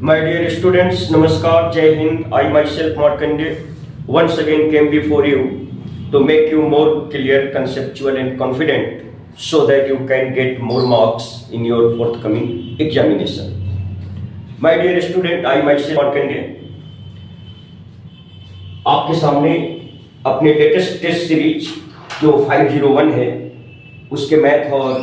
My dear students, Namaskar, Jai Hind. I myself, Markandeya, once again came before you to make you more clear, conceptual and confident so that you can get more marks in your forthcoming examination. My dear student, I myself, Markandeya, आपके सामने अपने latest test series जो 501 है उसके math और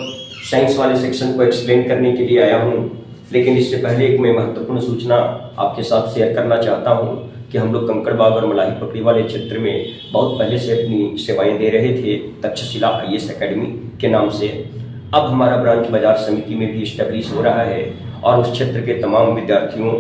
science वाले section को explain करने के लिए आया हूँ। लेकिन इससे पहले एक मैं महत्वपूर्ण सूचना आपके साथ शेयर करना चाहता हूँ कि हम लोग कंकड़बाग और मलाही पकड़ी वाले क्षेत्र में बहुत पहले से अपनी सेवाएं दे रहे थे तक्षशिला IAS एकेडमी के नाम से। अब हमारा ब्रांच बाजार समिति में भी इस्टेब्लिश हो रहा है और उस क्षेत्र के तमाम विद्यार्थियों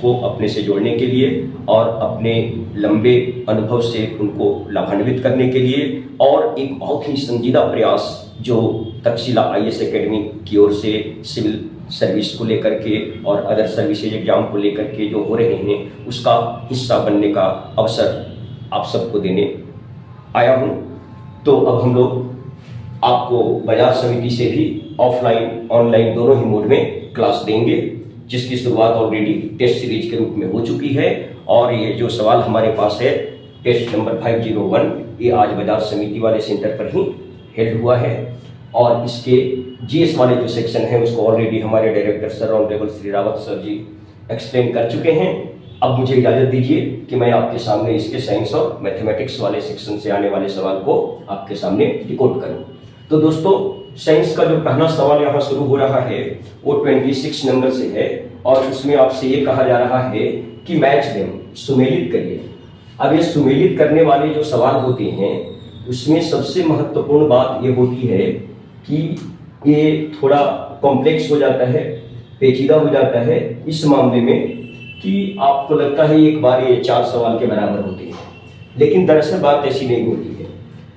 को अपने से जोड़ने के लिए और अपने लंबे अनुभव से उनको लाभान्वित करने के लिए और एक बहुत ही संजीदा प्रयास जो तक्षशिला IAS एकेडमी की ओर से सिविल सर्विस को लेकर के और अदर सर्विसेज एग्जाम को लेकर के जो हो रहे हैं उसका हिस्सा बनने का अवसर आप सबको देने आया हूं। तो अब हम लोग आपको बाजार समिति से भी ऑफलाइन ऑनलाइन दोनों ही मोड में क्लास देंगे, जिसकी शुरुआत ऑलरेडी टेस्ट सीरीज के रूप में हो चुकी है। और ये जो सवाल हमारे पास है टेस्ट नंबर 501, ये आज बाजार समिति वाले सेंटर पर ही हेल्ड हुआ है और इसके GS वाले जो सेक्शन है उसको ऑलरेडी हमारे director sir honourable Shri Rawat sir ji explain कर चुके हैं। अब मुझे इजाजत दीजिए कि मैं आपके सामने इसके साइंस और मैथमेटिक्स वाले सेक्शन से आने वाले सवाल को आपके सामने डिकोड करूं। तो दोस्तों, साइंस का जो पहला सवाल यहाँ शुरू हो रहा है वो 26 नंबर से है और उसमें आपसे ये कहा जा रहा है कि मैच देम, सुमेलित करिए। अब ये सुमेलित करने वाले जो सवाल होते हैं उसमें सबसे महत्वपूर्ण बात ये होती है कि ये थोड़ा कॉम्प्लेक्स हो जाता है, पेचीदा हो जाता है इस मामले में कि आपको लगता है एक बार ये 4 सवाल के बराबर होते हैं, लेकिन दरअसल बात ऐसी नहीं होती है।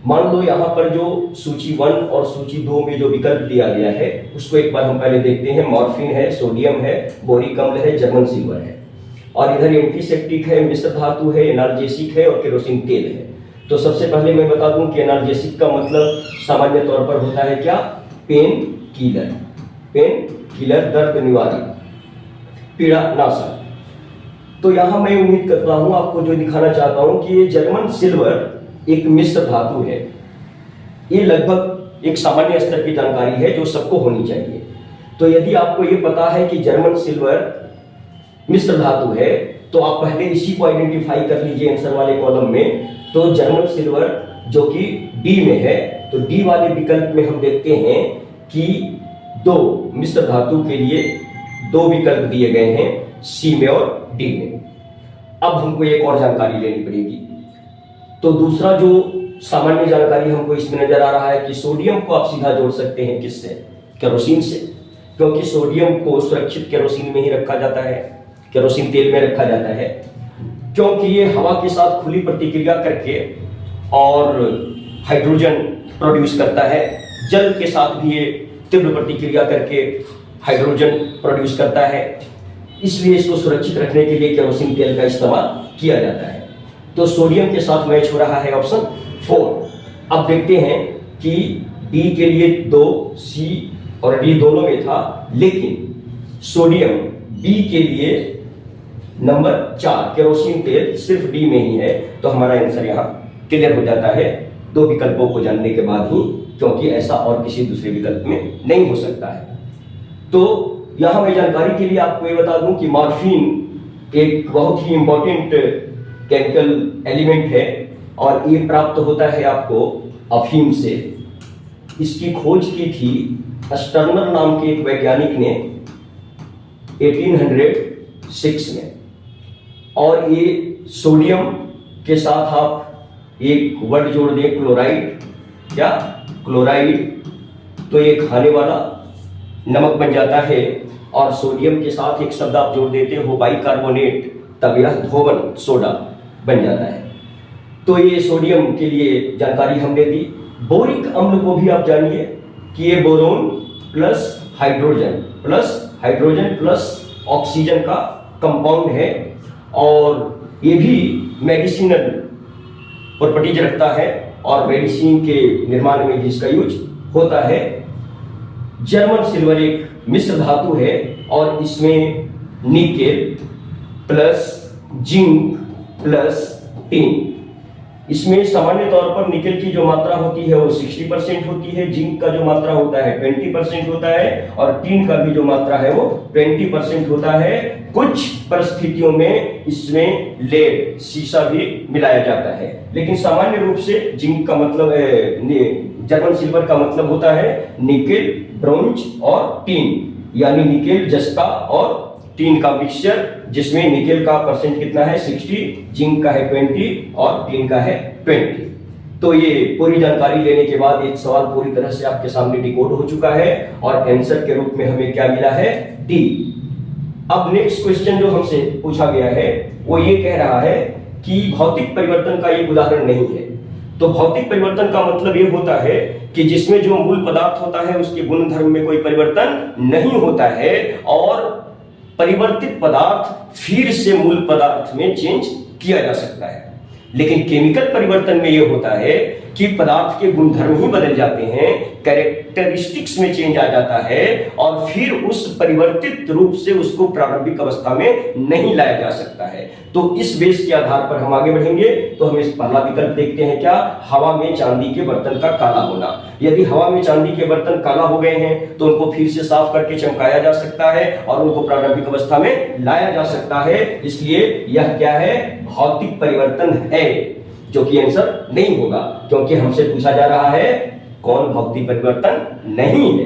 मान लो यहाँ पर जो सूची 1 और सूची 2 में जो विकल्प दिया गया है उसको एक बार हम पहले देखते हैं। मॉर्फिन है, सोडियम है, बोरिक अम्ल है, जर्मन सिल्वर है और इधर एंटीसेप्टिक है, मिश्र धातु है, एनाल्जेसिक है और केरोसिन तेल है। तो सबसे पहले मैं बता दूं कि एनाल्जेसिक का मतलब सामान्य तौर पर होता है क्या? पेन किलर, पेन किलर, दर्द निवारक, पीड़ा नाशक। तो यहां मैं उम्मीद करता हूं आपको जो दिखाना चाहता हूं कि ये जर्मन सिल्वर एक मिश्र धातु है। ये लगभग एक सामान्य स्तर की जानकारी है जो सबको होनी चाहिए। तो यदि आपको ये पता है कि जर्मन सिल्वर मिश्र धातु है तो आप पहले इसी को आइडेंटिफाई कर लीजिए आंसर वाले कॉलम में। तो जर्मन सिल्वर जो कि डी में है, तो डी वाले विकल्प में हम देखते हैं कि 2 मिश्र धातु के लिए 2 विकल्प दिए गए हैं, सी में और डी में। अब हमको एक और जानकारी लेनी पड़ेगी। तो दूसरा जो सामान्य जानकारी हमको इसमें नजर आ रहा है कि सोडियम को आप सीधा जोड़ सकते हैं किससे? केरोसिन से, क्योंकि सोडियम को सुरक्षित केरोसिन में ही रखा जाता है, केरोसिन तेल में रखा जाता है, क्योंकि ये हवा के साथ खुली प्रतिक्रिया करके और हाइड्रोजन प्रोड्यूस करता है। जल के साथ भी ये तीव्र प्रतिक्रिया करके हाइड्रोजन प्रोड्यूस करता है, इसलिए इसको सुरक्षित रखने के लिए केरोसिन तेल का इस्तेमाल किया जाता है। तो सोडियम के साथ मैच हो रहा है ऑप्शन 4। अब देखते हैं कि डी के लिए 2, सी और डी दोनों में था, लेकिन सोडियम बी के लिए नंबर 4 केरोसिन तेल सिर्फ डी में ही है। तो हमारा आंसर यहाँ क्लियर हो जाता है 2 विकल्पों को जानने के बाद ही, क्योंकि ऐसा और किसी दूसरे विकल्प में नहीं हो सकता है। तो यहाँ मैं जानकारी के लिए आपको ये बता दूं कि मॉर्फिन एक बहुत ही इंपॉर्टेंट केमिकल एलिमेंट है और ये प्राप्त होता है आपको अफीम से। इसकी खोज की थी स्टर्नर नाम के एक वैज्ञानिक ने 1806 में। और ये सोडियम के साथ आप एक वर्ड जोड़ दें क्लोराइड, क्या क्लोराइड, तो ये खाने वाला नमक बन जाता है। और सोडियम के साथ एक शब्द आप जोड़ देते हो बाइकार्बोनेट, तब यह धोवन सोडा बन जाता है। तो ये सोडियम के लिए जानकारी हमने दी। बोरिक अम्ल को भी आप जानिए कि ये boron plus hydrogen plus oxygen का कंपाउंड है और ये भी मेडिसिनल प्रॉपर्टीज रखता है और मेडिसिन के निर्माण में भी इसका यूज होता है। जर्मन सिल्वर एक मिश्र धातु है और इसमें nickel plus zinc plus tin. इसमें सामान्य तौर पर निकेल की जो मात्रा होती है वो 60% होती है, जिंक का जो मात्रा होता है 20% होता है और टिन का भी जो मात्रा है वो 20% होता है। कुछ परिस्थितियों में इसमें लेड सीसा भी मिलाया जाता है, लेकिन सामान्य रूप से जिंक का मतलब जर्मन सिल्वर का मतलब होता है निकेल, ब्रोंज और टिन, यानी निकेल, जस्ता और टिन का मिक्सचर, जिसमें निकेल का परसेंट कितना है 60, जिंक का है 20 और टिन का है 20। तो ये पूरी जानकारी लेने के बाद एक सवाल पूरी तरह से आपके सामने डिकोड हो चुका है और आंसर के रूप में हमें क्या मिला है, डी। अब नेक्स्ट क्वेश्चन जो हमसे पूछा गया है वो ये कह रहा है कि भौतिक परिवर्तन का एक उदाहरण नहीं है। तो भौतिक परिवर्तन का मतलब ये होता है कि जिसमें जो मूल पदार्थ होता है उसके गुणधर्म में कोई परिवर्तन नहीं होता है और परिवर्तित पदार्थ फिर से मूल पदार्थ में चेंज किया जा सकता है। लेकिन केमिकल परिवर्तन में यह होता है कि पदार्थ के गुणधर्म ही बदल जाते हैं, कैरेक्टरिस्टिक्स में चेंज आ जाता है और फिर उस परिवर्तित रूप से उसको प्रारंभिक अवस्था में नहीं लाया जा सकता है। तो इस बेस के आधार पर हम आगे बढ़ेंगे। तो हम इस पहला विकल्प देखते हैं, क्या, हवा में चांदी के बर्तन का काला होना। यदि हवा में चांदी के बर्तन काला हो गए हैं तो उनको फिर से साफ करके चमकाया जा सकता है और उनको प्रारंभिक अवस्था में लाया जा सकता है। इसलिए यह क्या है, भौतिक परिवर्तन है, जो कि आंसर नहीं होगा, क्योंकि हमसे पूछा जा रहा है कौन भौतिक परिवर्तन नहीं है।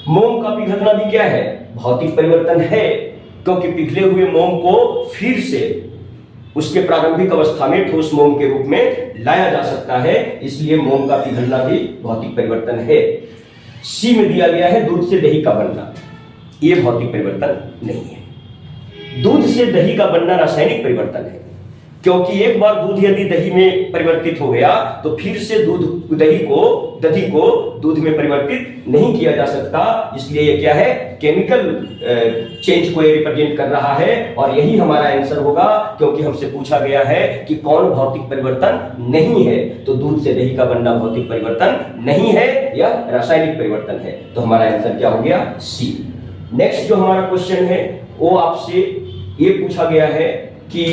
मोम का पिघलना भी क्या है, भौतिक परिवर्तन है, क्योंकि पिघले हुए मोम को फिर से उसके प्रारंभिक अवस्था में ठोस मोम के रूप में लाया जा सकता है, इसलिए मोम का पिघलना भी भौतिक परिवर्तन है। सी में दिया गया है दूध से दही का बनना, यह भौतिक परिवर्तन नहीं है। दूध से दही का बनना रासायनिक परिवर्तन है, क्योंकि एक बार दूध यदि दही में परिवर्तित हो गया तो फिर से दही को दूध में परिवर्तित नहीं किया जा सकता। इसलिए ये क्या है, केमिकल चेंज को रिप्रेजेंट कर रहा है और यही हमारा आंसर होगा, क्योंकि हमसे पूछा गया है कि कौन भौतिक परिवर्तन नहीं है। तो दूध से दही का बनना भौतिक परिवर्तन नहीं है, यह रासायनिक परिवर्तन है। तो हमारा आंसर क्या हो गया, सी। नेक्स्ट जो हमारा क्वेश्चन है वो आपसे ये पूछा गया है कि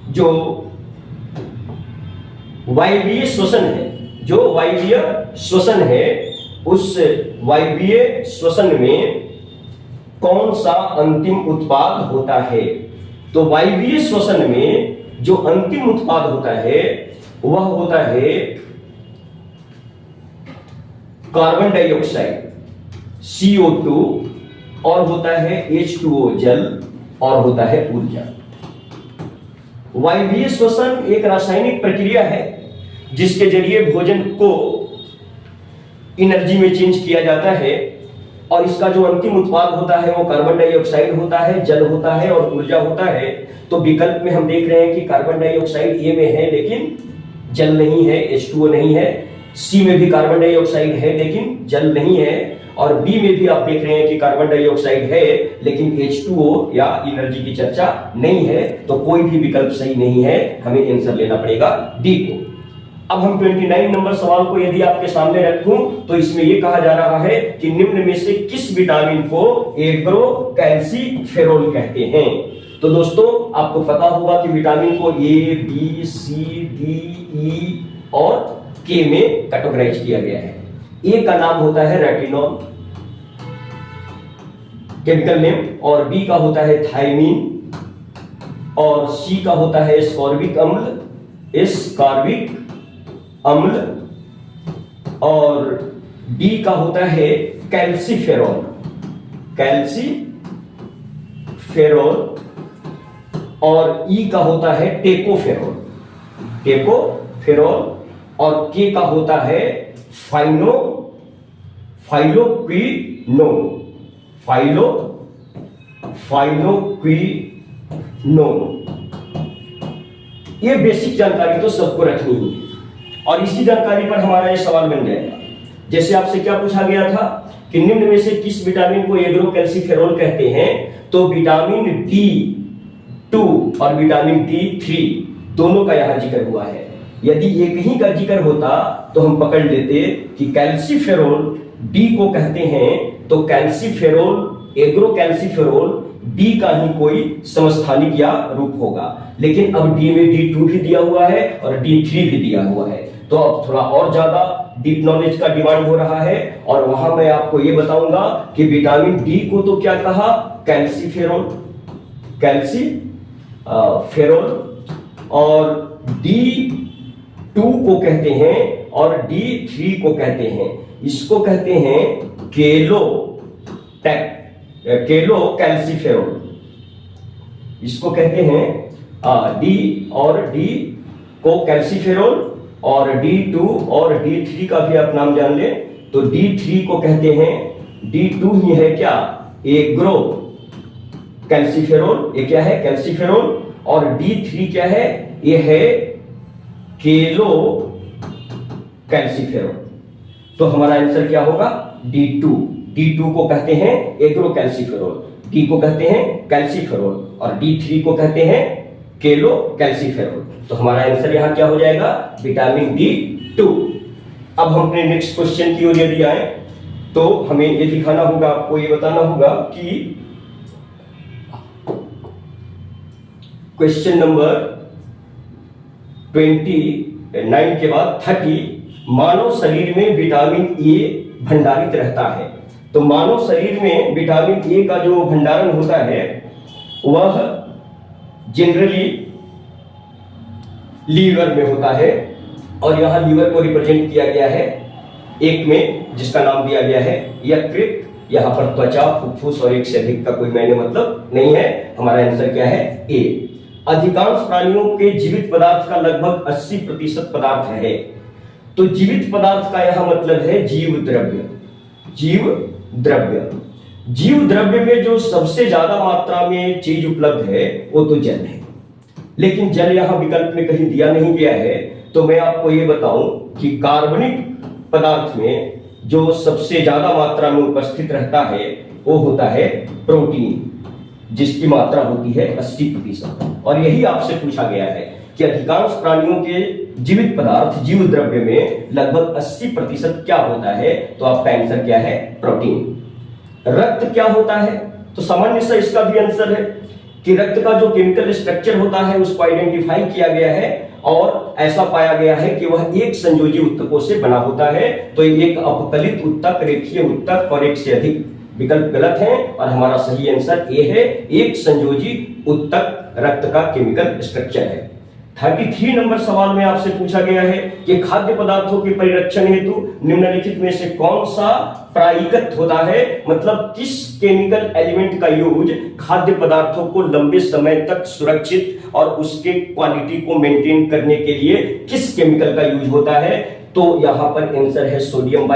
जो वायवीय श्वसन है, उस वायवीय श्वसन में कौन सा अंतिम उत्पाद होता है। तो वायवीय श्वसन में जो अंतिम उत्पाद होता है वह होता है कार्बन डाइऑक्साइड CO2 और होता है H2O जल और होता है ऊर्जा। वायवीय श्वसन एक रासायनिक प्रक्रिया है जिसके जरिए भोजन को एनर्जी में चेंज किया जाता है और इसका जो अंतिम उत्पाद होता है वो कार्बन डाइऑक्साइड होता है, जल होता है और ऊर्जा होता है। तो विकल्प में हम देख रहे हैं कि कार्बन डाइऑक्साइड ए में है लेकिन जल नहीं है, H2O नहीं है। सी में भी कार्बन डाइऑक्साइड है लेकिन जल नहीं है और बी में भी आप देख रहे हैं कि कार्बन डाइऑक्साइड है लेकिन H2O या एनर्जी की चर्चा नहीं है। तो कोई भी विकल्प सही नहीं है, हमें आंसर लेना पड़ेगा डी को। अब हम 29 नंबर सवाल को यदि आपके सामने रखूं तो इसमें यह कहा जा रहा है कि निम्न में से किस विटामिन को एग्रो कैल्सीफेरोल कहते हैं। तो दोस्तों आपको पता होगा कि विटामिन को ए, बी, सी, डी, ई और के में कैटेगराइज किया गया है। ए का नाम होता है रेटिनॉल केमिकल नेम, और बी का होता है थायमीन, और सी का होता है एस्कॉर्बिक अम्ल, और डी का होता है कैल्सीफेरोल, और ई का होता है टेकोफेरोल, और के का होता है फाइलोक्विनोन। ये बेसिक जानकारी तो सबको रखनी ही है और इसी जानकारी पर हमारा ये सवाल बन जाएगा। जैसे आपसे क्या पूछा गया था कि निम्न में से किस विटामिन को एग्रो कैल्सीफेरोल कहते हैं, तो विटामिन D2 और विटामिन D3 दोनों का यहां जिक्र हुआ है। यदि एक ही का जिक्र होता तो हम पकड़ लेते कि कैल्सीफेरोल डी को कहते हैं, तो कैल्सीफेरोल एग्रोकैल्सिफेरोल डी का ही कोई समस्थानिक या रूप होगा। लेकिन अब डी में D2 भी दिया हुआ है और D3 भी दिया हुआ है, तो अब थोड़ा और ज्यादा डीप नॉलेज का डिमांड हो रहा है। और वहां मैं आपको ये बताऊंगा कि विटामिन डी को तो क्या कहा, कैल्सीफेरोल, और D2 को कहते हैं और D3 को कहते हैं, इसको कहते हैं केलो कैल्सीफेरोल, इसको कहते हैं डी और डी को कैल्सीफेरोल, और D2 और D3 का भी आप नाम जान ले तो D3 को कहते हैं, D2 ही है क्या, एग्रो कैल्सीफेरोल, ये क्या है कैल्सीफेरोल, और D3 क्या है, ये है केलो कैल्सीफेरोल। तो हमारा आंसर क्या होगा, D2 को कहते हैं एग्रो कैल्सीफेरोल, D को कहते हैं कैल्सीफेरोल और D3 को कहते हैं केलो कैल्सीफेरोल। तो हमारा आंसर यहां क्या हो जाएगा, विटामिन D2। अब हम अपने नेक्स्ट क्वेश्चन की ओर यदि आए तो हमें ये दिखाना होगा, आपको ये बताना होगा कि क्वेश्चन नंबर 29 के बाद 30, मानव शरीर में विटामिन ए भंडारित रहता है। तो मानव शरीर में विटामिन ए का जो भंडारण होता है वह जनरली लीवर में होता है, और यहां लीवर को रिप्रेजेंट किया गया है एक में, जिसका नाम दिया गया है यकृत, यहां पर त्वचा, फुफ्फुस और एक से अधिक का कोई मैंने मतलब नहीं है। हमारा आंसर क्या है, ए। अधिकांश प्राणियों के जीवित पदार्थ का लगभग 80% पदार्थ है। तो जीवित पदार्थ का यहां मतलब है जीव द्रव्य। जीव द्रव्य में जो सबसे ज्यादा मात्रा में चीज उपलब्ध है वो तो जल है, लेकिन जल यहां विकल्प में कहीं दिया नहीं गया है। तो मैं आपको ये बताऊं कि कार्बनिक पदार्थ में जो सबसे ज्यादा मात्रा में उपस्थित रहता है वो होता है प्रोटीन, जिसकी मात्रा होती है 80%। और यही आपसे पूछा गया है कि अधिकांश प्राणियों के जीवित पदार्थ जीव द्रव्य में लगभग 80% क्या होता है, तो आपका आंसर क्या है, प्रोटीन। रक्त क्या होता है, तो सामान्य सा इसका भी आंसर है कि रक्त का जो केमिकल स्ट्रक्चर होता है उसको आइडेंटिफाई किया गया है और ऐसा पाया गया है कि वह एक संयोजी उत्तकों से बना होता है। तो एक अपकलित उत्तक, रेखीय उत्तक और एक से अधिक विकल्प गलत है और हमारा सही आंसर ए है, एक संयोजी उत्तक रक्त का केमिकल स्ट्रक्चर है। 33 नंबर सवाल में आपसे पूछा गया है कि खाद्य पदार्थों के परिरक्षण हेतु निम्नलिखित में से कौन सा प्रायिकत होता है, मतलब किस केमिकल एलिमेंट का यूज खाद्य पदार्थों को लंबे समय तक सुरक्षित और उसके क्वालिटी को मेंटेन करने के लिए किस केमिकल का यूज होता है। तो यहां पर आंसर है सोडियम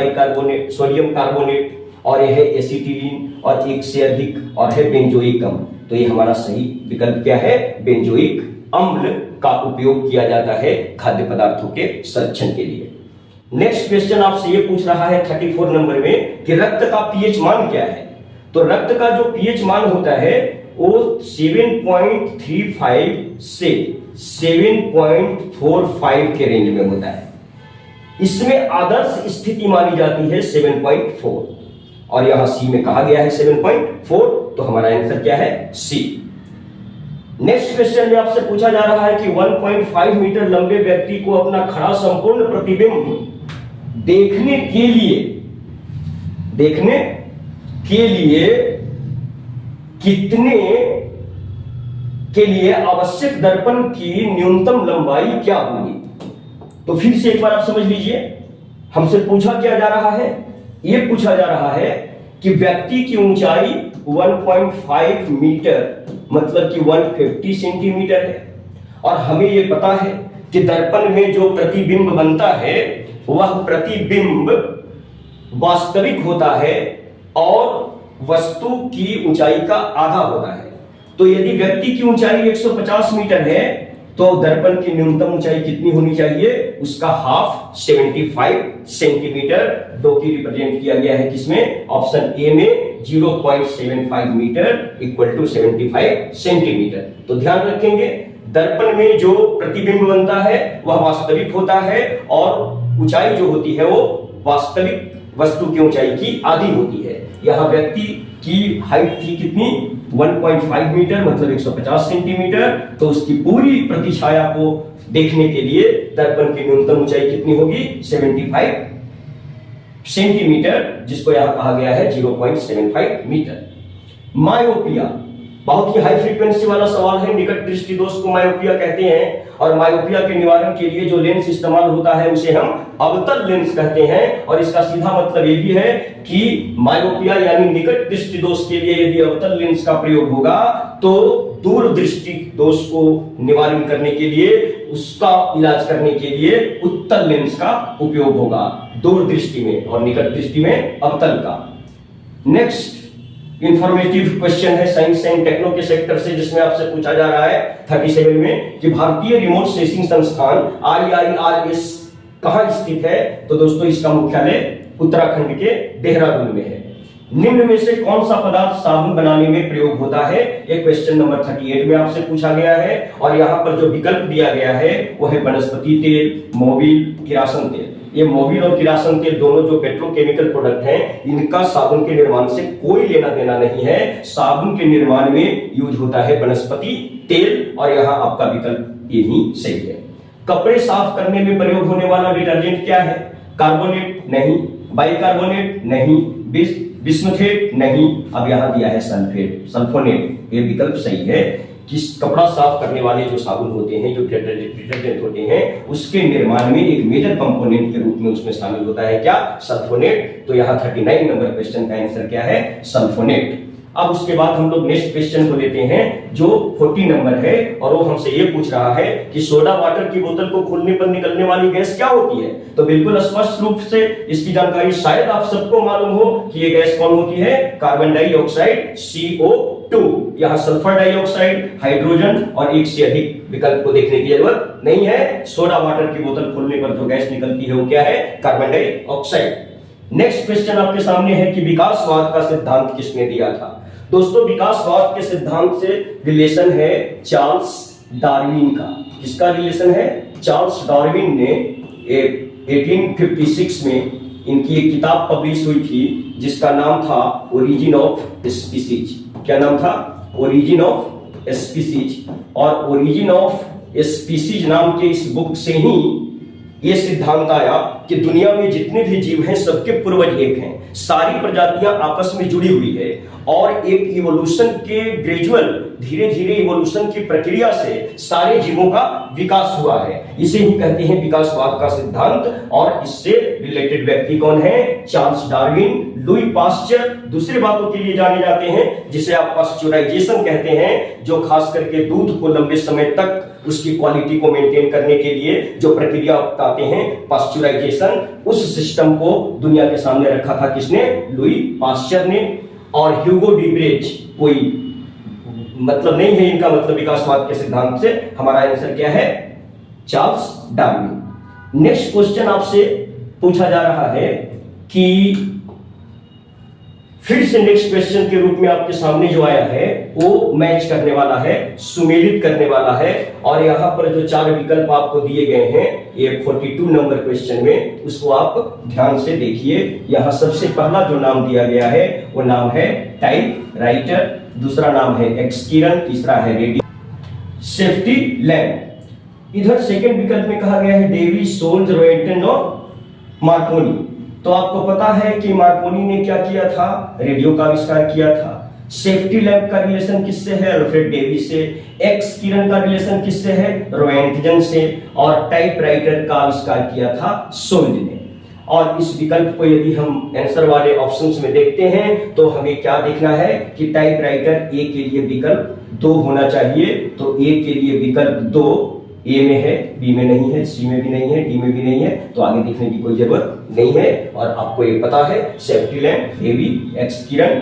कार्बोनेट, और यह है एसिटिलीन और एक से अधिक, और है बेंजोइक अम्ल। तो ये हमारा सही विकल्प क्या है, बेंजोइक अम्ल का उपयोग किया जाता है खाद्य पदार्थों के संरक्षण के लिए। नेक्स्ट क्वेश्चन आपसे ये पूछ रहा है 34 नंबर में कि रक्त का पीएच मान क्या है। तो रक्त का जो पीएच मान होता है वो 7.35 से 7.45 के रेंज में होता है। इसमें आदर्श स्थिति मानी जाती है 7.4, और यहां सी में कहा गया है 7.4, तो हमारा आंसर क्या है, सी। नेक्स्ट क्वेश्चन में आपसे पूछा जा रहा है कि 1.5 मीटर लंबे व्यक्ति को अपना खड़ा संपूर्ण प्रतिबिंब देखने के लिए कितने के लिए आवश्यक दर्पण की न्यूनतम लंबाई क्या होगी। तो फिर से एक बार आप समझ लीजिए, हमसे पूछा क्या जा रहा है, यह पूछा जा रहा है कि व्यक्ति की ऊंचाई 1.5 मीटर मतलब कि 150 सेंटीमीटर है, और हमें यह पता है कि दर्पण में जो प्रतिबिंब बनता है वह प्रतिबिंब वास्तविक होता है और वस्तु की ऊंचाई का आधा होता है। तो यदि व्यक्ति की ऊंचाई 150 मीटर है तो दर्पण की न्यूनतम ऊंचाई कितनी होनी चाहिए, उसका हाफ 75 सेंटीमीटर। दो की रिप्रेजेंट किया गया है किसमें, ऑप्शन ए में 0.75 मीटर इक्वल टू 75 सेंटीमीटर। तो ध्यान रखेंगे, दर्पण में जो प्रतिबिंब बनता है वह वास्तविक होता है और ऊंचाई जो होती है वो वास्तविक वस्तु की ऊंचाई की आधी होती है। यहां व्यक्ति की हाइट थी कितनी 1.5 मीटर मतलब 150 सेंटीमीटर, तो उसकी पूरी प्रतिछाया को देखने के लिए दर्पण की न्यूनतम ऊंचाई कितनी होगी 75 सेंटीमीटर, जिसको यहां कहा गया है 0.75 मीटर। मायोपिया बहुत ही हाई फ्रीक्वेंसी वाला सवाल है। निकट दृष्टि दोष को मायोपिया कहते हैं और मायोपिया के निवारण के लिए जो लेंस इस्तेमाल होता है उसे हम अवतल लेंस कहते हैं। और इसका सीधा मतलब ये भी है कि मायोपिया यानी निकट दृष्टि दोष के लिए यदि अवतल लेंस का प्रयोग होगा तो दूर दृष्टि दोष को निवारण करने के लिए, उसका इलाज करने के लिए उत्तल लेंस का उपयोग होगा दूर दृष्टि में और निकट दृष्टि में अवतल का। नेक्स्ट इंफॉर्मेटिव क्वेश्चन है साइंस एंड टेक्नो के सेक्टर से, जिसमें आपसे पूछा जा रहा है 37 में कि भारतीय रिमोट सेंसिंग संस्थान RIRS कहां स्थित है। तो दोस्तों इसका मुख्यालय उत्तराखंड के देहरादून में है। निम्न में से कौन सा पदार्थ साबुन बनाने में प्रयोग होता है, ये क्वेश्चन नंबर 38 में आपसे पूछा गया है। और यहाँ पर जो विकल्प दिया गया है वो है वनस्पति तेल, मोबिल, किरासन तेल। ये मोबिल और किरासन तेल दोनों जो पेट्रोकेमिकल प्रोडक्ट हैं, इनका साबुन के निर्माण से कोई लेना देना नहीं है। साबुन के निर्माण में यूज होता है वनस्पति तेल और यहाँ आपका विकल्प यही सही है। कपड़े साफ करने में प्रयोग होने वाला डिटर्जेंट क्या है? कार्बोनेट नहीं, बाइकार्बोनेट नहीं, बिस्मुथेट नहीं, अब यहां दिया है सल्फेट, सल्फोनेट। ये विकल्प सही है कि कपड़ा साफ करने वाले जो साबुन होते हैं, जो डिटर्जेंट होते हैं, उसके निर्माण में एक मेजर कंपोनेंट के रूप में उसमें शामिल होता है क्या? सल्फोनेट। तो यहाँ 39 नंबर क्वेश्चन का आंसर क्या है? सल्फोनेट। अब उसके बाद हम लोग नेक्स्ट क्वेश्चन को लेते हैं जो 40 नंबर है और वो हमसे ये पूछ रहा है कि सोडा वाटर की बोतल को खोलने पर निकलने वाली गैस क्या होती है। तो बिल्कुल स्पष्ट रूप से इसकी जानकारी शायद आप सबको मालूम हो कि ये गैस कौन होती है? Carbon dioxide CO2। यहाँ सल्फर डाइऑक्साइड, हाइड्रोजन और एक से अधिक विकल्प को देखने की जरूरत नहीं है। सोडा वाटर की बोतल खोलने पर जो गैस निकलती है वो क्या है? Carbon dioxide. नेक्स्ट क्वेश्चन आपके सामने है कि विकासवाद का सिद्धांत किसने दिया था। दोस्तों विकासवाद के सिद्धांत से रिलेशन है चार्ल्स डार्विन का। किसका रिलेशन है? चार्ल्स डार्विन ने 1856 में इनकी एक किताब पब्लिश हुई थी जिसका नाम था ओरिजिन ऑफ स्पीसीज। क्या नाम था? Origin of species. और ओरिजिन ऑफ स्पीसीज नाम के इस बुक से ही ये सिद्धांत आया कि दुनिया में जितने भी जीव हैं सबके पूर्वज एक हैं, सारी प्रजातियां आपस में जुड़ी हुई है और एक इवोल्यूशन के ग्रेजुअल धीरे धीरे इवोल्यूशन की प्रक्रिया से सारे जीवों का विकास हुआ है। इसे ही कहते हैं विकासवाद का सिद्धांत। और इससे रिलेटेड व्यक्ति कौन है? चार्ल्स डार्विन, लुई पास्चर दूसरे बातों के लिए जाने जाते हैं जिसे आप पास्चुराइजेशन कहते हैं, जो खास करके दूध को लंबे समय तक उसकी क्वालिटी को मेंटेन करने के लिए जो प्रक्रिया अपनाते हैं पास्चुराइजेशन, उस सिस्टम को दुनिया के सामने रखा था किसने? लुई पास्चर ने। और ह्यूगो डीब्रेज कोई मतलब नहीं है इनका मतलब विकासवाद के सिद्धांत से। हमारा आंसर क्या है? Charles Darwin. नेक्स्ट क्वेश्चन आपसे पूछा जा रहा है कि फिर से नेक्स्ट क्वेश्चन के रूप में आपके सामने जो आया है वो मैच करने वाला है, सुमेलित करने वाला है। और यहां पर जो 4 विकल्प आपको दिए गए हैं ये 42 नंबर क्वेश्चन में, उसको आप ध्यान से देखिए। यहां सबसे पहला जो नाम दिया गया है वो नाम है टाइप राइटर, दूसरा नाम है एक्सकिरण, तीसरा है रेडियो सेफ्टी लैम्प। इधर सेकंड विकल्प में कहा गया है डेवी, सोल्ज, रोएंटन और मार्कोनी। तो आपको पता है कि मार्कोनी ने क्या किया था? रेडियो का आविष्कार किया था। सेफ्टी लैम्प का रिलेशन किससे है? अल्फ्रेड डेवी से। एक्स किरण का रिलेशन किससे है? रोएंटजन से। और टाइपराइटर का आविष्कार किया था सोल्ज ने। और इस विकल्प को यदि हम आंसर वाले ऑप्शंस में देखते हैं तो हमें क्या देखना है कि टाइपराइटर ए के लिए विकल्प 2 होना चाहिए। तो ए के लिए विकल्प 2 ए में है, बी में नहीं है, सी में भी नहीं है, डी में भी नहीं है, तो आगे देखने की कोई जरूरत नहीं है। और आपको ये पता है सेफ्टी लैम्प डेवी, एक्स किरण,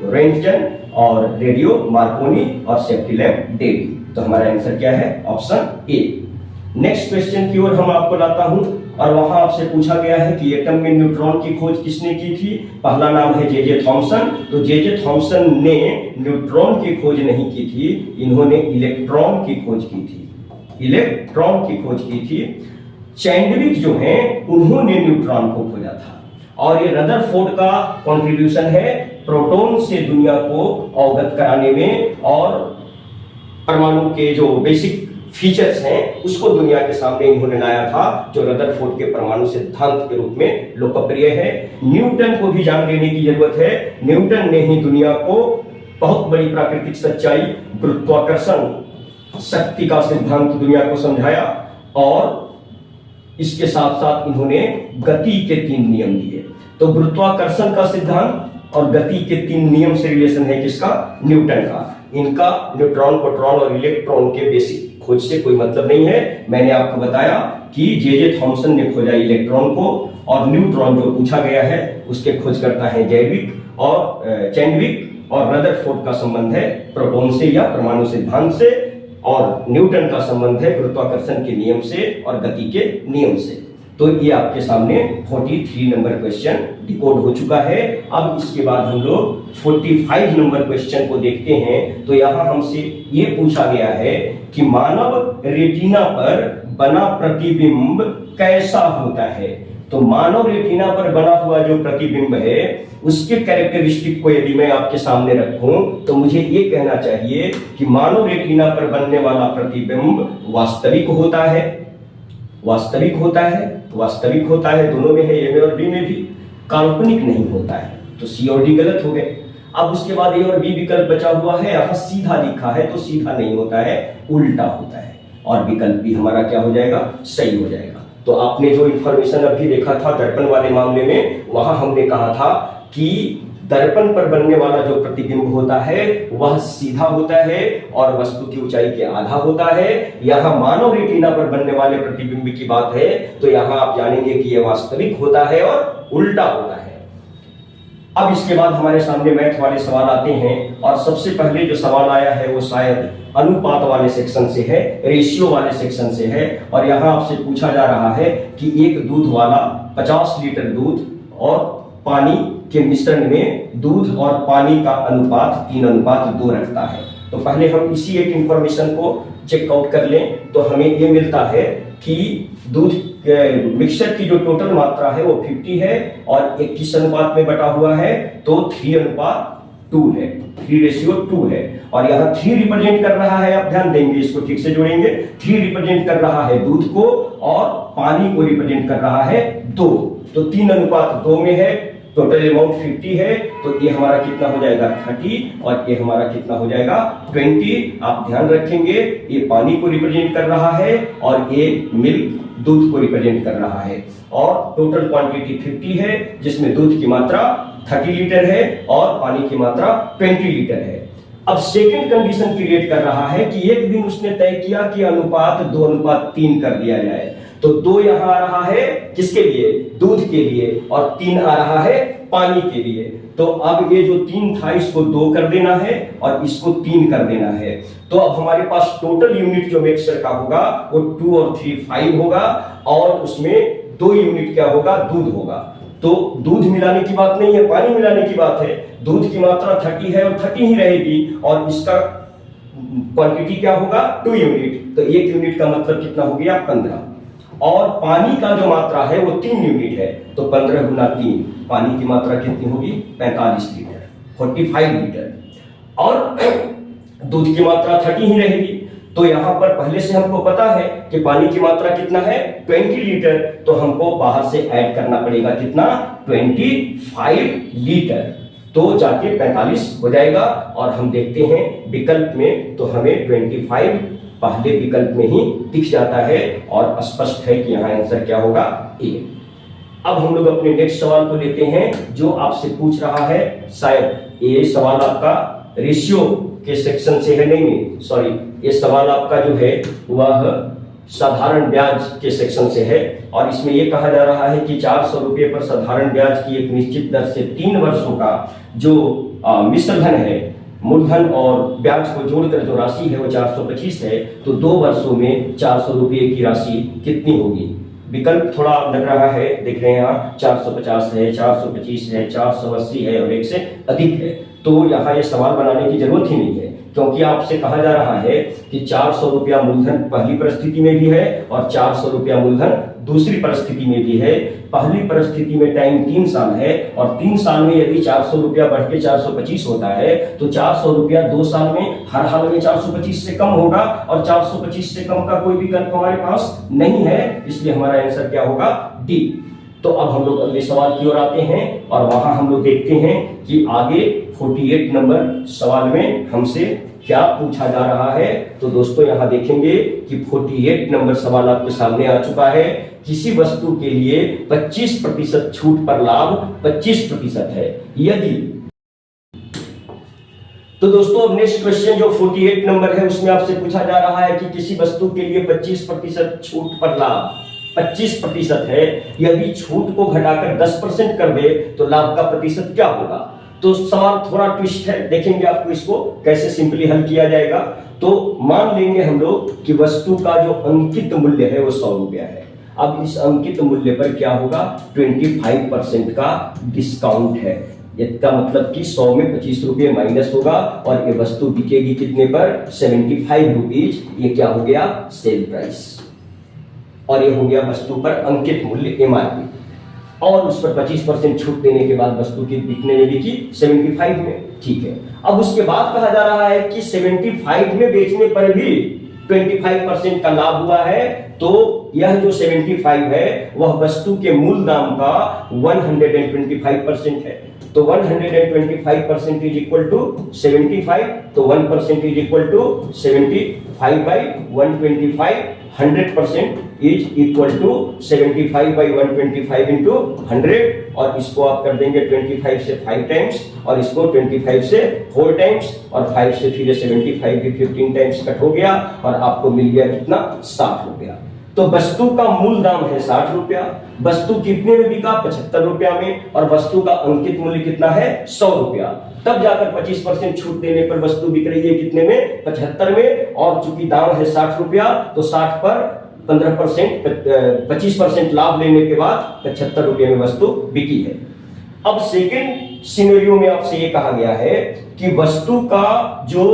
रोएंटजन और रेडियो मार्कोनी और सेफ्टी लैम्प डेवी। तो हमारा आंसर क्या है? Option A. नेक्स्ट क्वेश्चन की ओर हम आपको लाता हूं और वहां आपसे पूछा गया है कि एटम में न्यूट्रॉन की खोज किसने की थी। पहला नाम है जे थॉमसन। तो जे थॉमसन ने न्यूट्रॉन की खोज नहीं की थी, इन्होंने इलेक्ट्रॉन की खोज की थी। इलेक्ट्रॉन की खोज की थी। चैडविक जो हैं उन्होंने न्यूट्रॉन को खोजा था। और ये रदरफोर्ड का कंट्रीब्यूशन है प्रोटॉन से दुनिया को अवगत कराने में और परमाणु के जो बेसिक फीचर्स हैं उसको दुनिया के सामने इन्होंने लाया था, जो रदरफोर्ड के परमाणु सिद्धांत के रूप में लोकप्रिय है। न्यूटन को भी जान लेने की जरूरत है। न्यूटन ने ही दुनिया को बहुत बड़ी प्राकृतिक सच्चाई गुरुत्वाकर्षण शक्ति का सिद्धांत दुनिया को समझाया, और इसके साथ साथ इन्होंने गति के 3 नियम दिए। तो गुरुत्वाकर्षण का सिद्धांत और गति के 3 नियम से रिलेशन है किसका? न्यूटन का। इनका न्यूट्रॉन, प्रोटॉन और इलेक्ट्रॉन के बेसिक खोज से कोई मतलब नहीं है। मैंने आपको बताया कि जे थॉमसन ने खोजा इलेक्ट्रॉन को, और न्यूट्रॉन जो पूछा गया है उसके खोज करता है जैविक और चैडविक, और रदरफोर्ड का संबंध है प्रोटॉन से या परमाणु सिद्धांत से, और न्यूटन का संबंध है गुरुत्वाकर्षण के नियम से और गति के नियम से। तो ये आपके सामने 43 नंबर क्वेश्चन डिकोड हो चुका है। अब इसके बाद हम लोग 45 नंबर क्वेश्चन को देखते हैं। तो यहाँ हमसे ये पूछा गया है कि मानव रेटिना पर बना प्रतिबिंब कैसा होता है। तो मानव रेटिना पर बना हुआ जो प्रतिबिंब है उसके कैरेक्टरिस्टिक को यदि मैं आपके सामने रखूं तो मुझे ये कहना चाहिए कि मानव रेटिना पर बनने वाला प्रतिबिंब वास्तविक होता है। वास्तविक होता है, वास्तविक होता है, दोनों में है, ए में और बी में भी। काल्पनिक नहीं होता है, तो सी और डी गलत हो गए। अब उसके बाद ए और बी विकल्प बचा हुआ है, यहाँ सीधा लिखा है तो सीधा नहीं होता है, उल्टा होता है, और विकल्प भी हमारा क्या हो जाएगा? सही हो जाएगा। तो आपने जो इंफॉर्मेशन अभी देखा था दर्पण वाले मामले में, वहां हमने कहा था कि दर्पण पर बनने वाला जो प्रतिबिंब होता है वह सीधा होता है और वस्तु की ऊंचाई के आधा होता है। यहाँ मानव रेटिना पर बनने वाले प्रतिबिंब की बात है तो यहाँ आप जानेंगे कि यह वास्तविक होता है और उल्टा होता है। अब इसके बाद हमारे सामने मैथ वाले सवाल आते हैं, और सबसे पहले जो सवाल आया है वो शायद अनुपात वाले सेक्शन से है, रेशियो वाले सेक्शन से है। और यहाँ आपसे पूछा जा रहा है कि एक दूध वाला 50 लीटर दूध और पानी के मिश्रण में दूध और पानी का अनुपात 3:2 रखता है। तो पहले हम इसी एक इंफॉर्मेशन को चेकआउट कर लें तो हमें ये मिलता है कि दूध मिक्सचर की जो टोटल मात्रा है वो 50 है और 21 अनुपात में बटा हुआ है, तो 3:2 है, 3:2 है। और यहाँ 3 रिप्रेजेंट कर रहा है, आप ध्यान देंगे, इसको ठीक से जोड़ेंगे। 3 रिप्रेजेंट कर रहा है दूध को और पानी को रिप्रेजेंट कर रहा है 2, तो 3:2 में है। टोटल अमाउंट 50 है, तो ये हमारा कितना हो जाएगा? 30, और ये हमारा कितना हो जाएगा? 20। आप ध्यान रखेंगे ये पानी को रिप्रेजेंट कर रहा है और ये मिल्क दूध को रिप्रेजेंट कर रहा है। और टोटल क्वांटिटी 50 है, जिसमें दूध की मात्रा 30 लीटर है और पानी की मात्रा 20 लीटर है। अब सेकंड कंडीशन क्रिएट कर रहा है कि एक दिन उसने तय किया कि अनुपात 2:3 कर दिया जाए। तो 2 यहां आ रहा है किसके लिए? दूध के लिए, और 3 आ रहा है पानी के लिए। तो अब ये जो 3 था इसको 2 कर देना है और इसको 3 कर देना है। तो अब हमारे पास टोटल यूनिट जो मिक्सचर का होगा वो 2 और 3 5 होगा, और उसमें 2 यूनिट क्या होगा? दूध होगा। तो दूध मिलाने की बात नहीं है, पानी मिलाने की बात है। दूध की मात्रा 30 है और 30 ही रहेगी, और इसका क्वांटिटी क्या होगा? 2 यूनिट। तो 1 यूनिट का मतलब कितना हो गया? 15। और पानी का जो मात्रा है वो 3 यूनिट है, तो 15 गुना 3, पानी की मात्रा कितनी होगी? 45 लीटर, 45 लीटर। और दूध की मात्रा 30 ही रहेगी। तो यहां पर पहले से हमको पता है कि पानी की मात्रा कितना है? 20 लीटर। तो हमको बाहर से ऐड करना पड़ेगा कितना? 25 लीटर। तो जाके 45 हो जाएगा। और हम देखते हैं विकल्प में, तो हमें 25 पहले विकल्प में ही दिख जाता है, और स्पष्ट है कि यहाँ आंसर क्या होगा? ए। अब हम लोग अपने नेक्स्ट सवाल को लेते हैं, जो आपसे पूछ रहा है, शायद ये सवाल आपका रेशियो के सेक्शन से है, नहीं सॉरी, ये सवाल आपका जो है वह साधारण ब्याज के सेक्शन से है। और इसमें यह कहा जा रहा है कि 400 रुपये पर साधारण ब्याज की एक निश्चित दर से 3 वर्षों का जो मिश्र धन है, मूलधन और ब्याज को जोड़कर जो राशि है वो 425 है। तो 2 वर्षों में 400 रुपये की राशि कितनी होगी? विकल्प थोड़ा लग रहा है, देख रहे हैं यहाँ, 450 है, 425 है, 480 है और 1 से अधिक है। तो यहाँ ये सवाल बनाने की जरूरत ही नहीं है, क्योंकि आपसे कहा जा रहा है कि 400 रुपया मूलधन पहली परिस्थिति में भी है और 400 रुपया मूलधन दूसरी परिस्थिति में भी है। पहली परिस्थिति में टाइम 3 साल है और 3 साल में यदि 400 रुपया बढ़ के 425 होता है तो 400 रुपया 2 साल में हर हाल में 425 से कम होगा और 425 से कम का कोई विकल्प हमारे पास नहीं है, इसलिए हमारा आंसर क्या होगा? डी। तो अब हम लोग अगले सवाल की ओर आते हैं और वहां हम लोग देखते हैं कि आगे 48 नंबर सवाल में हमसे क्या पूछा जा रहा है। तो दोस्तों यहां देखेंगे कि 48 नंबर सवाल आपके सामने आ चुका है। किसी वस्तु के लिए 25% छूट पर लाभ 25% है यदि। तो दोस्तों नेक्स्ट क्वेश्चन जो 48 नंबर है उसमें आपसे पूछा जा रहा है कि किसी वस्तु के लिए 25% छूट पर लाभ 25% है, यदि छूट को घटाकर 10% कर दे तो लाभ का प्रतिशत क्या होगा। तो सवाल थोड़ा ट्विस्ट है, देखेंगे आपको इसको कैसे सिंपली हल किया जाएगा। तो मान लेंगे हम लोग कि वस्तु का जो अंकित मूल्य है वो 100 रुपया है। अब इस अंकित मूल्य पर क्या होगा? 25% का डिस्काउंट है। इसका मतलब कि 100 में 25 रुपये माइनस होगा और ये वस्तु बिकेगी कितने पर? 75 रुपीज। ये क्या हो गया? Sale price. और ये हो गया वस्तु पर अंकित मूल्य एमआरपी। और उस पर 25% छूट देने के बाद वस्तु की बिकने में बिकी 75 में। ठीक है, अब उसके बाद कहा जा रहा है कि 75 में बेचने पर भी 25% का लाभ हुआ है। तो यह जो 75 है वह वस्तु के मूल दाम का 125% है। तो 125% इज इक्वल टू 75। तो 1% is equal to 75 by 125। 100% is equal to 75 by 125 into 100। और इसको आप कर देंगे 25 से 5 टाइम्स और इसको 25 से 4 टाइम्स और 5 से फिर 75 भी 15 टाइम्स कट हो गया और आपको मिल गया कितना? 60 रुपया। तो वस्तु का मूल दाम है 60 रुपया। वस्तु कितने में बिका? 75 रुपया में। और वस्तु का अंकित मूल्य कितना है? 100 रुपया। तब जाकर 25% छूट देने पर वस्तु बिक रही है कितने में? 75 में। और चूंकि दाम है 60 रुपया तो 60 पर 15% 25% लाभ लेने के बाद 75 रुपये में वस्तु बिकी है। अब सेकेंड सिनेरियो में आपसे ये कहा गया है कि वस्तु का जो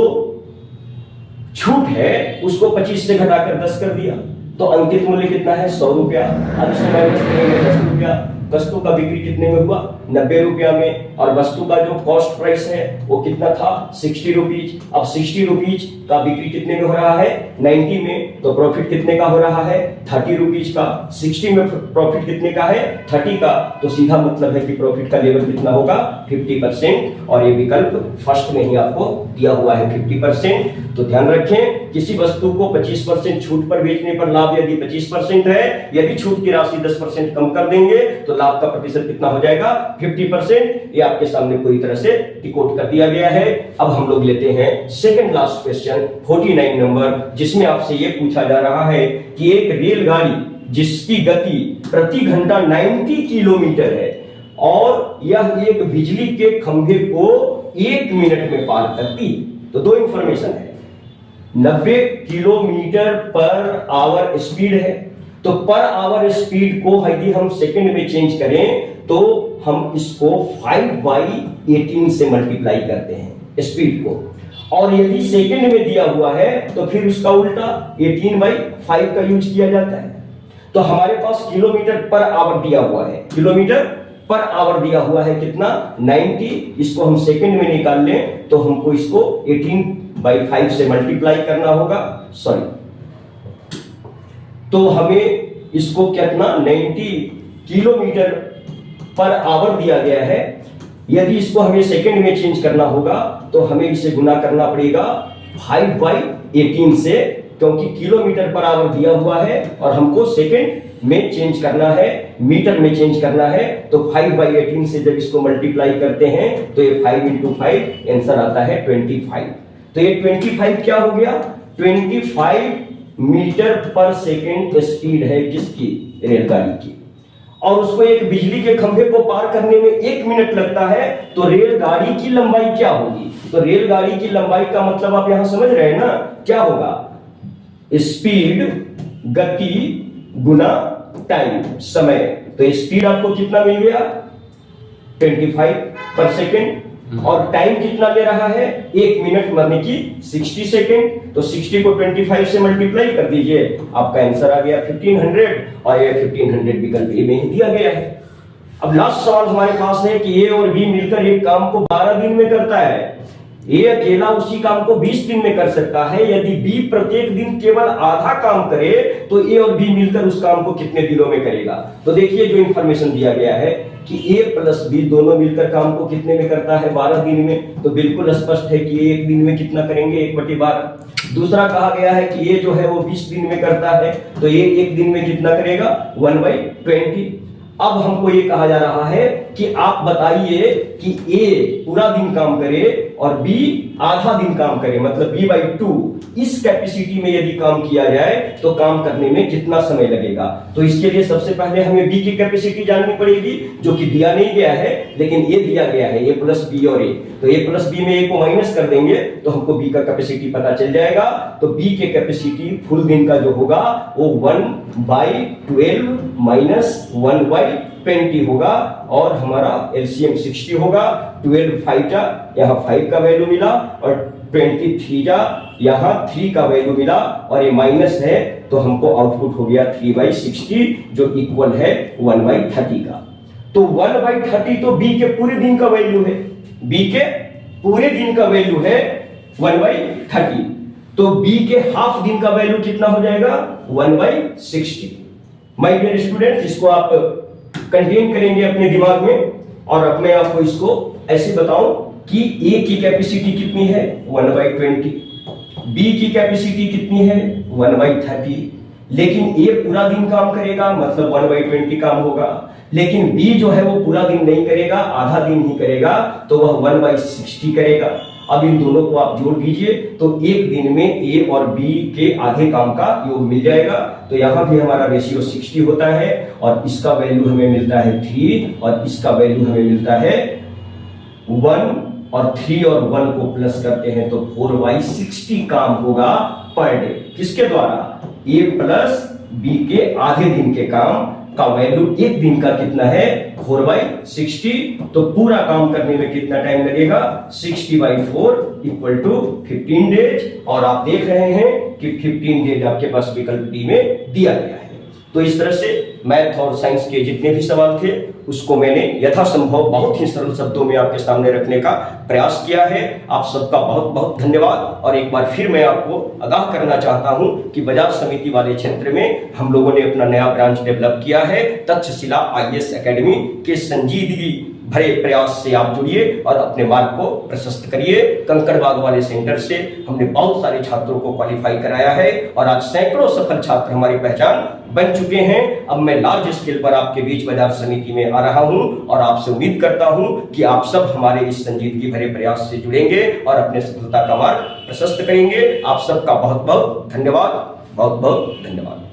छूट है उसको 25 से घटाकर 10 कर दिया तो अंकित मूल्य कितना है? 100 रुपया। अब इसमें माइनस करेंगे 10 रुपया। वस्तु का बिक्री कितने में हुआ? 90 रुपया में। और वस्तु का जो कॉस्ट प्राइस है वो कितना था? 60 रुपीज। अब 60 रुपीज का बिक्री कितने में हो रहा है? 90 में। तो प्रॉफिट कितने का हो रहा है? 30 रुपीज का। 60 में प्रॉफिट कितने का है? 30 का। तो सीधा मतलब है कि प्रॉफिट का लेवल कितना होगा? 50%। और ये विकल्प फर्स्ट में ही आपको दिया हुआ है 50%। तो ध्यान रखें, किसी वस्तु को 25% छूट पर बेचने पर लाभ यदि 25% है, यदि छूट की राशि 10% कम कर देंगे तो लाभ का प्रतिशत कितना हो जाएगा? 50%। ये आपके सामने पूरी तरह से डिकोड कर दिया गया है। अब हम लोग लेते हैं सेकंड लास्ट क्वेश्चन 49 नंबर, जिसमें आपसे ये पूछा जा रहा है कि एक रेलगाड़ी जिसकी गति प्रति घंटा 90 किलोमीटर है और यह एक बिजली के खंभे को 1 मिनट में पार करती। तो दो इंफॉर्मेशन है, 90 किलोमीटर पर आवर स्पीड है। तो पर आवर स्पीड को यदि हम सेकंड में चेंज करें तो हम इसको 5/18 से मल्टीप्लाई करते हैं स्पीड को। और यदि सेकंड में दिया हुआ है तो फिर उसका उल्टा 18/5 का यूज किया जाता है। तो हमारे पास किलोमीटर पर आवर दिया हुआ है, किलोमीटर पर आवर दिया हुआ है कितना? 90। इसको हम सेकंड में निकाल लें तो हमको इसको 18/5 से मल्टीप्लाई करना होगा। सॉरी, तो हमें इसको कितना? 90 किलोमीटर पर आवर दिया गया है। यदि इसको हमें सेकंड में चेंज करना होगा तो हमें इसे गुना करना पड़ेगा 5/18 से, क्योंकि किलोमीटर पर आवर दिया हुआ है और हमको सेकंड में चेंज करना है, मीटर में चेंज करना है। तो 5/18 से जब इसको मल्टीप्लाई करते हैं तो ये 5 × 5 आंसर आता है 25। तो ये 25 क्या हो गया? 25 मीटर पर सेकेंड स्पीड है किसकी? रेलगाड़ी की। और उसको एक बिजली के खंभे को पार करने में 1 मिनट लगता है। तो रेलगाड़ी की लंबाई क्या होगी? तो रेलगाड़ी की लंबाई का मतलब आप यहां समझ रहे हैं ना, क्या होगा? स्पीड, गति गुना टाइम, समय। तो स्पीड आपको कितना मिल गया? 25 पर सेकेंड। और टाइम कितना ले रहा है, 1 मिनट माने कि 60 सेकेंड। तो 60 को 25 से मल्टीप्लाई कर दीजिए, आपका आंसर आ गया 1500 और ये 1500 विकल्प ए में ही दिया गया है। अब लास्ट सवाल हमारे पास है कि ए और बी मिलकर एक काम को 12 दिन में करता है। ए अकेला उसी काम को 20 दिन में कर सकता है। यदि बी प्रत्येक दिन केवल आधा काम करे तो ए और बी मिलकर उस काम को कितने दिनों में करेगा। तो देखिए जो इंफॉर्मेशन दिया गया है कि ए प्लस बी दोनों मिलकर काम को कितने में करता है, 12 दिन में। तो बिल्कुल स्पष्ट है कि ए 1 दिन में कितना करेंगे, 1/12। दूसरा कहा गया है कि ए जो है वो 20 दिन में करता है, तो ए 1 दिन में कितना करेगा, 1/20। अब हमको ये कहा जा रहा है कि आप बताइए कि ए पूरा दिन काम करे और बी आधा दिन काम करे, मतलब b/2। इस कैपेसिटी में यदि काम किया जाए तो काम करने में कितना समय लगेगा। तो इसके लिए सबसे पहले हमें बी की कैपेसिटी जाननी पड़ेगी, जो कि दिया नहीं गया है लेकिन ये दिया गया है, ए प्लस बी और ए। तो ए प्लस बी में ए को माइनस कर देंगे तो हमको बी का कैपेसिटी पता चल जाएगा। तो बी के कैपेसिटी फुल दिन का जो होगा वो 1/12 माइनस 1/20 होगा और हमारा एलसीएम 60 होगा। 12 5 जा, यहाँ 5 का वैल्यू मिला और 23 जा, यहाँ 3 का वैल्यू मिला और ये माइनस है तो हमको आउटपुट हो गया 3/60 जो इक्वल है 1/30 का। तो 1/30 तो बी के पूरे दिन का वैल्यू है, बी के पूरे दिन का वैल्यू है 1/30। तो बी के हाफ दिन का वैल्यू कितना हो जाएगा, 1/60। माय डियर स्टूडेंट्स, इसको आप कंटेन करेंगे अपने दिमाग में और अपने आप को इसको ऐसे बताओ कि ए की कैपेसिटी कितनी है, 1/20। बी की कैपेसिटी कितनी है, 1/30। लेकिन ए पूरा दिन काम करेगा मतलब 1/20 काम होगा, लेकिन बी जो है वो पूरा दिन नहीं करेगा, आधा दिन ही करेगा, तो वह 1/60 करेगा। अब इन दोनों को आप जोड़ दीजिए तो एक दिन में ए और बी के आधे काम का योग मिल जाएगा। तो यहां भी हमारा रेशियो 60 होता है और इसका वैल्यू हमें मिलता है 3 और इसका वैल्यू हमें मिलता है 1 और 3 और 1 को प्लस करते हैं तो 4/60 काम होगा पर डे। किसके द्वारा, ए प्लस बी के आधे दिन के काम का वैल्यू एक दिन का कितना है, 4/60। तो पूरा काम करने में कितना टाइम लगेगा, 60/4 इक्वल टू 15 डेज। और आप देख रहे हैं कि 15 डेज आपके पास विकल्प डी में दिया गया है। तो इस तरह से मैथ और साइंस के जितने भी सवाल थे उसको मैंने यथासंभव बहुत ही सरल शब्दों में आपके सामने रखने का प्रयास किया है। आप सबका बहुत बहुत धन्यवाद। और एक बार फिर मैं आपको आगाह करना चाहता हूं कि बाजार समिति वाले क्षेत्र में हम लोगों ने अपना नया ब्रांच डेवलप किया है, तक्षशिला IAS एकेडमी के संजीदगी भरे प्रयास से आप जुड़िए और अपने मार्ग को प्रशस्त करिए। कंकड़बाग वाले सेंटर से हमने बहुत सारे छात्रों को क्वालिफाई कराया है और आज सैकड़ों सफल छात्र हमारी पहचान बन चुके हैं। अब मैं लार्ज स्केल पर आपके बीच बाजार समिति में आ रहा हूं और आपसे उम्मीद करता हूं कि आप सब हमारे इस संजीदगी भरे प्रयास से जुड़ेंगे और अपने सफलता का मार्ग प्रशस्त करेंगे। आप सबका बहुत बहुत धन्यवाद, बहुत बहुत धन्यवाद।